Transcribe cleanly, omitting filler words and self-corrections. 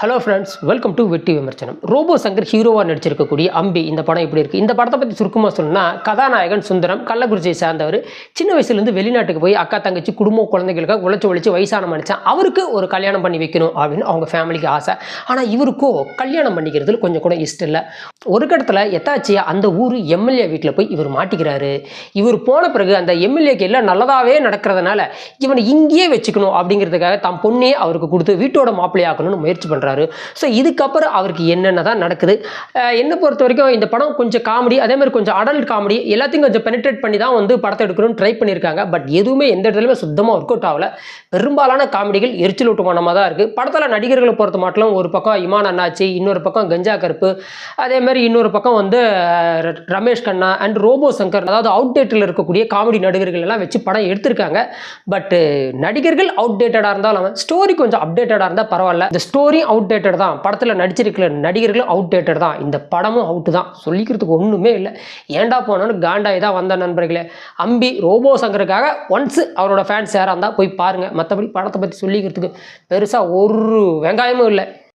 Hello friends, welcome to வெட்டி விமர்சனம். Robot Shankar ஹீரோவாக நடிச்சிருக்கக்கூடிய அம்பி இந்த படம் எப்படி இருக்குது? இந்த படத்தை பற்றி சுருக்கமாக சொன்னால், கதாநாயகன் சுந்தரம் கள்ளக்குறிச்சியை சேர்ந்தவர். சின்ன வயசுலேருந்து வெளிநாட்டுக்கு போய் அக்கா தங்கச்சி குடும்பம் குழந்தைகளுக்காக உழைச்சி வயசான மனுஷன். அவருக்கு ஒரு கல்யாணம் பண்ணி வைக்கணும் அப்படின்னு அவங்க ஃபேமிலிக்கு ஆசை. ஆனால் இவருக்கோ கல்யாணம் பண்ணிக்கிறதுல கொஞ்சம் கூட இஷ்டம் இல்லை. ஒரு கட்டத்தில் எத்தாச்சியா அந்த ஊர் எம்எல்ஏ வீட்டில் போய் இவர் மாட்டிக்கிறாரு. இவர் போன பிறகு அந்த எம்எல்ஏக்கு எல்லாம் நல்லதாகவே நடக்கிறதுனால இவனை இங்கேயே வச்சுக்கணும் அப்படிங்கிறதுக்காக தம் பொண்ணே அவருக்கு கொடுத்து வீட்டோட மாப்பிள்ளையாக்கணும்னு முயற்சி பண்ணுறாரு. ஸோ இதுக்கப்புறம் அவருக்கு என்னென்ன தான் நடக்குது? என்னை பொறுத்த வரைக்கும் இந்த படம் கொஞ்சம் காமெடி, அதே மாதிரி கொஞ்சம் அடல்ட் காமெடி எல்லாத்தையும் கொஞ்சம் பெனிட்ரேட் பண்ணி தான் படத்தை எடுக்கணும்னு ட்ரை பண்ணியிருக்காங்க. பட் எதுவுமே எந்த இடத்துலையுமே சுத்தமாக ஒர்க் அவுட் ஆகலை. பெரும்பாலான காமெடிகள் எரிச்சலூட்டமானமாக தான் இருக்குது. படத்தில் நடிகர்களை பொறுத்த மட்டும் ஒரு பக்கம் இமான் அண்ணாச்சி, இன்னொரு பக்கம் கஞ்சா கருப்பு, அதே மாதிரி இன்னொரு பக்கம் ரமேஷ் கண்ணா அண்ட் ரோபோ சங்கர், அதாவது அவுட்டேட்டில் இருக்கக்கூடிய காமெடி நடிகர்கள் எல்லாம் வச்சு படம் எடுத்திருக்காங்க. பட் நடிகர்கள் அவுட்டேட்டடாக இருந்தாலும் ஸ்டோரி கொஞ்சம் அப்டேட்டடாக இருந்தால் பரவாயில்ல. இந்த ஸ்டோரி அவுட்டேட்டட் தான், படத்தில் நடிச்சிருக்கிற நடிகர்களும் அவுட்டேட்டட் தான், இந்த படமும் அவுட்டு தான். சொல்லிக்கிறதுக்கு ஒன்றுமே இல்லை. ஏண்டா போனான்னு காண்டாய் தான் வந்த நண்பர்களே. அம்பி ரோபோ சங்கருக்காக ஒன்ஸ் அவரோட ஃபேன்ஸ் யாராக இருந்தால் போய் பாருங்கள். மற்றபடி படத்தை பற்றி சொல்லிக்கிறதுக்கு பெருசாக ஒரு வெங்காயமும் இல்லை.